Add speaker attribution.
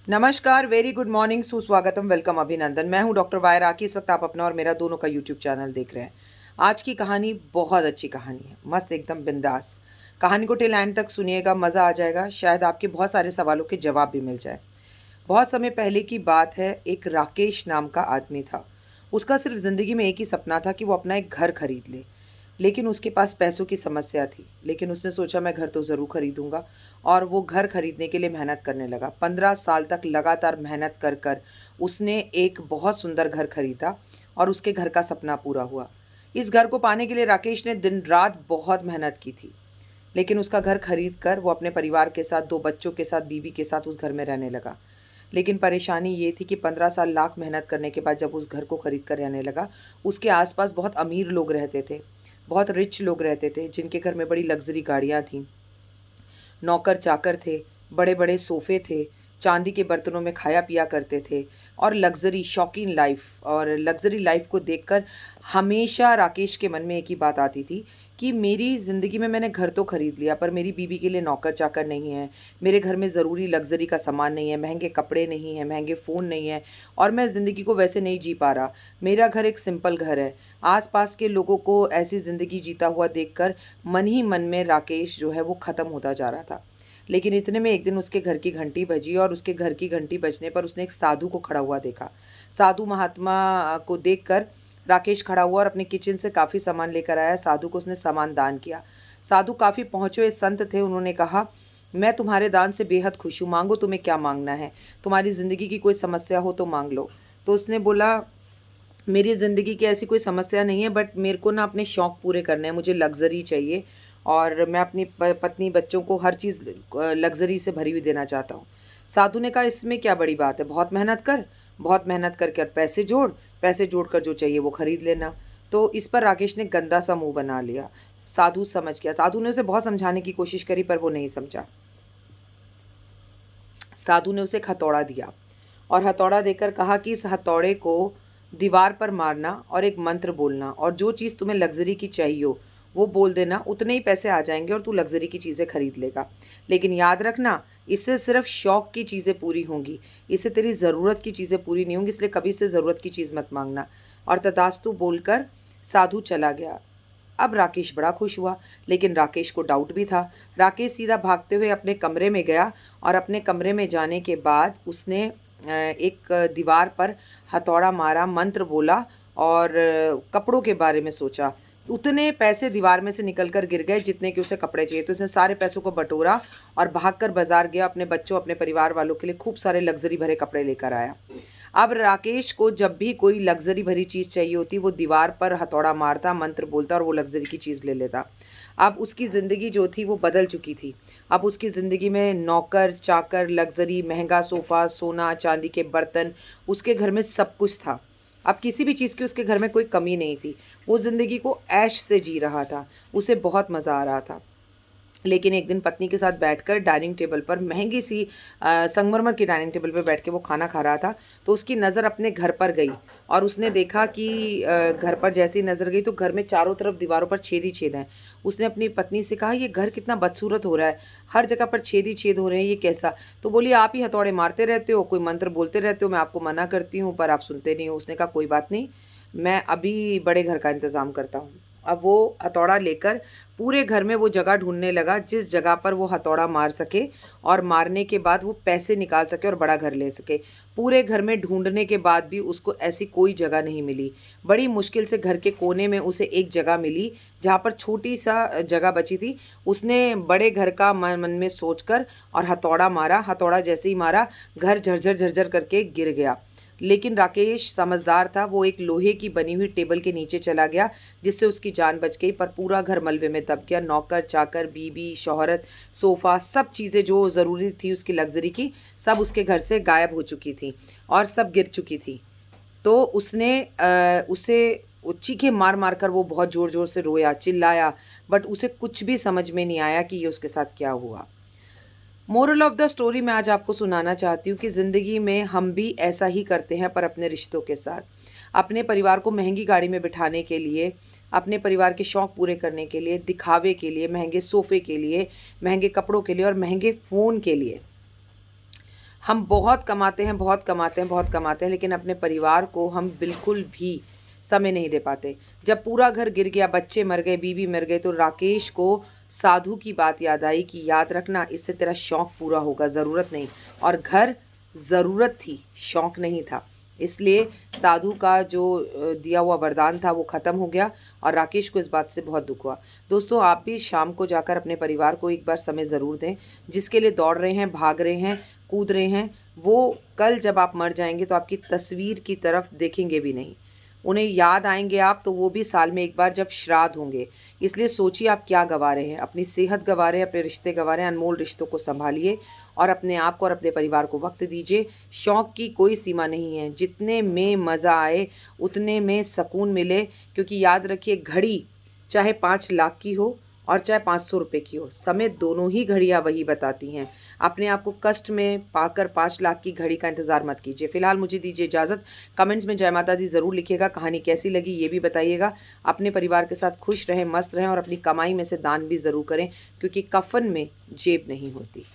Speaker 1: नमस्कार, very good morning, सुस्वागतम, welcome, अभिनंदन। मैं हूं डॉक्टर वाय राकी। इस वक्त आप अपना और मेरा दोनों का यूट्यूब चैनल देख रहे हैं। आज की कहानी बहुत अच्छी कहानी है, मस्त एकदम बिंदास। कहानी को टिल एंड तक सुनिएगा, मज़ा आ जाएगा। शायद आपके बहुत सारे सवालों के जवाब भी मिल जाए। बहुत समय पहले की बात है। एक राकेश नाम का आदमी था। उसका सिर्फ ज़िंदगी में एक ही सपना था कि वो अपना एक घर खरीद ले। लेकिन उसके पास पैसों की समस्या थी। लेकिन उसने सोचा मैं घर तो ज़रूर खरीदूंगा। और वो घर खरीदने के लिए मेहनत करने लगा। 15 साल तक लगातार मेहनत कर कर उसने एक बहुत सुंदर घर खरीदा और उसके घर का सपना पूरा हुआ। इस घर को पाने के लिए राकेश ने दिन रात बहुत मेहनत की थी। लेकिन उसका घर खरीद कर वो अपने परिवार के साथ, 2 बच्चों के साथ, बीवी के साथ उस घर में रहने लगा। लेकिन परेशानी ये थी कि 15 साल लाख मेहनत करने के बाद जब उस घर को खरीद कर रहने लगा, उसके आसपास बहुत अमीर लोग रहते थे। बहुत रिच लोग रहते थे जिनके घर में बड़ी लग्जरी गाड़ियाँ थीं, नौकर चाकर थे, बड़े बड़े सोफ़े थे, चांदी के बर्तनों में खाया पिया करते थे। और लग्ज़री शौकीन लाइफ और लग्ज़री लाइफ को देखकर हमेशा राकेश के मन में एक ही बात आती थी कि मेरी ज़िंदगी में मैंने घर तो ख़रीद लिया, पर मेरी बीवी के लिए नौकर चाकर नहीं है, मेरे घर में ज़रूरी लग्ज़री का सामान नहीं है, महंगे कपड़े नहीं हैं, महंगे फ़ोन नहीं है, और मैं ज़िंदगी को वैसे नहीं जी पा रहा। मेरा घर एक सिंपल घर है। आस-पास के लोगों को ऐसी ज़िंदगी जीता हुआ देखकर मन ही मन में राकेश जो है वो ख़त्म होता जा रहा था। लेकिन इतने में एक दिन उसके घर की घंटी बजी और उसके घर की घंटी बजने पर उसने एक साधु को खड़ा हुआ देखा। साधु महात्मा को देखकर राकेश खड़ा हुआ और अपने किचन से काफ़ी सामान लेकर आया। साधु को उसने सामान दान किया। साधु काफ़ी पहुँचे हुए संत थे। उन्होंने कहा, मैं तुम्हारे दान से बेहद खुश हूँ, मांगो तुम्हें क्या मांगना है, तुम्हारी ज़िंदगी की कोई समस्या हो तो मांग लो। तो उसने बोला, मेरी ज़िंदगी की ऐसी कोई समस्या नहीं है, बट मेरे को ना अपने शौक़ पूरे करने हैं, मुझे लग्ज़री चाहिए और मैं अपनी पत्नी बच्चों को हर चीज़ लग्ज़री से भरी हुई देना चाहता हूँ। साधु ने कहा, इसमें क्या बड़ी बात है, बहुत मेहनत कर, बहुत मेहनत करके और पैसे जोड़कर जो चाहिए वो खरीद लेना। तो इस पर राकेश ने गंदा सा मुँह बना लिया। साधु समझ गया। साधु ने उसे बहुत समझाने की कोशिश करी पर वो नहीं समझा। साधु ने उसे एक हथौड़ा दिया और हथौड़ा देकर कहा कि इस हथौड़े को दीवार पर मारना और एक मंत्र बोलना, और जो चीज़ तुम्हें लग्जरी की चाहिए हो वो बोल देना, उतने ही पैसे आ जाएंगे और तू लग्जरी की चीज़ें खरीद लेगा। लेकिन याद रखना, इससे सिर्फ शौक की चीज़ें पूरी होंगी, इससे तेरी ज़रूरत की चीज़ें पूरी नहीं होंगी, इसलिए कभी से ज़रूरत की चीज़ मत मांगना। और तथास्तु बोलकर साधु चला गया। अब राकेश बड़ा खुश हुआ, लेकिन राकेश को डाउट भी था। राकेश सीधा भागते हुए अपने कमरे में गया और अपने कमरे में जाने के बाद उसने एक दीवार पर हथौड़ा मारा, मंत्र बोला और कपड़ों के बारे में सोचा। उतने पैसे दीवार में से निकलकर गिर गए जितने कि उसे कपड़े चाहिए। तो उसने सारे पैसों को बटोरा और भागकर बाजार गया। अपने बच्चों, अपने परिवार वालों के लिए खूब सारे लग्जरी भरे कपड़े लेकर आया। अब राकेश को जब भी कोई लग्जरी भरी चीज़ चाहिए होती, वो दीवार पर हथौड़ा मारता, मंत्र बोलता और वो लग्जरी की चीज़ ले लेता। अब उसकी ज़िंदगी जो थी वो बदल चुकी थी। अब उसकी ज़िंदगी में नौकर चाकर, लग्जरी, महंगा सोफ़ा, सोना चांदी के बर्तन, उसके घर में सब कुछ था। अब किसी भी चीज़ की उसके घर में कोई कमी नहीं थी। वो ज़िंदगी को ऐश से जी रहा था। उसे बहुत मज़ा आ रहा था। लेकिन एक दिन पत्नी के साथ बैठकर डाइनिंग टेबल पर, महंगी सी संगमरमर की डाइनिंग टेबल पर बैठ के वो खाना खा रहा था, तो उसकी नज़र अपने घर पर गई और उसने देखा कि घर पर जैसे ही नज़र गई तो घर में चारों तरफ दीवारों पर छेद ही छेद हैं। उसने अपनी पत्नी से कहा, ये घर कितना बदसूरत हो रहा है, हर जगह पर छेद ही छेद हो रहे हैं, ये कैसा? तो बोली, आप ही हथौड़े मारते रहते हो, कोई मंत्र बोलते रहते हो, मैं आपको मना करती हूँ पर आप सुनते नहीं हो। उसने कहा, कोई बात नहीं, मैं अभी बड़े घर का इंतज़ाम करता हूँ। अब वो हथौड़ा लेकर पूरे घर में वो जगह ढूंढने लगा जिस जगह पर वो हथौड़ा मार सके और मारने के बाद वो पैसे निकाल सके और बड़ा घर ले सके। पूरे घर में ढूंढने के बाद भी उसको ऐसी कोई जगह नहीं मिली। बड़ी मुश्किल से घर के कोने में उसे एक जगह मिली जहाँ पर छोटी सा जगह बची थी। उसने बड़े घर का मन मन में सोचकर और हथौड़ा मारा। हथौड़ा जैसे ही मारा, घर झरझर झरझर करके गिर गया। लेकिन राकेश समझदार था, वो एक लोहे की बनी हुई टेबल के नीचे चला गया जिससे उसकी जान बच गई, पर पूरा घर मलबे में दब गया। नौकर चाकर, बीबी, शौहरत, सोफ़ा, सब चीज़ें जो ज़रूरी थी उसकी लग्जरी की, सब उसके घर से गायब हो चुकी थी और सब गिर चुकी थी। तो उसने उसे वो चीखे मार मार कर वो बहुत ज़ोर ज़ोर से रोया, चिल्लाया, बट उसे कुछ भी समझ में नहीं आया कि ये उसके साथ क्या हुआ। मोरल ऑफ द स्टोरी मैं आज आपको सुनाना चाहती हूँ कि ज़िंदगी में हम भी ऐसा ही करते हैं, पर अपने रिश्तों के साथ। अपने परिवार को महंगी गाड़ी में बिठाने के लिए, अपने परिवार के शौक़ पूरे करने के लिए, दिखावे के लिए, महंगे सोफ़े के लिए, महंगे कपड़ों के लिए और महंगे फ़ोन के लिए हम बहुत कमाते हैं, बहुत कमाते हैं, बहुत कमाते हैं, लेकिन अपने परिवार को हम बिल्कुल भी समय नहीं दे पाते। जब पूरा घर गिर गया, बच्चे मर गए, बीवी मर गए, तो राकेश को साधु की बात याद आई कि याद रखना, इससे तेरा शौक पूरा होगा, ज़रूरत नहीं। और घर ज़रूरत थी, शौक नहीं था। इसलिए साधु का जो दिया हुआ वरदान था वो ख़त्म हो गया और राकेश को इस बात से बहुत दुख हुआ। दोस्तों, आप भी शाम को जाकर अपने परिवार को एक बार समय ज़रूर दें। जिसके लिए दौड़ रहे हैं, भाग रहे हैं, कूद रहे हैं, वो कल जब आप मर जाएंगे तो आपकी तस्वीर की तरफ देखेंगे भी नहीं। उन्हें याद आएंगे आप तो वो भी साल में एक बार, जब श्राद्ध होंगे। इसलिए सोचिए आप क्या गँवा रहे हैं। अपनी सेहत गँवा रहे हैं, अपने रिश्ते गँवा रहे हैं। अनमोल रिश्तों को संभालिए और अपने आप को और अपने परिवार को वक्त दीजिए। शौक़ की कोई सीमा नहीं है, जितने में मज़ा आए उतने में सुकून मिले। क्योंकि याद रखिए, घड़ी चाहे 5 लाख की हो और चाहे 500 रुपये की हो, समय दोनों ही घड़ियाँ वही बताती हैं। अपने आप को कष्ट में पाकर 5 लाख की घड़ी का इंतज़ार मत कीजिए। फ़िलहाल मुझे दीजिए इजाज़त। कमेंट्स में जय माता दी ज़रूर लिखिएगा। कहानी कैसी लगी ये भी बताइएगा। अपने परिवार के साथ खुश रहें, मस्त रहें और अपनी कमाई में से दान भी ज़रूर करें, क्योंकि कफ़न में जेब नहीं होती।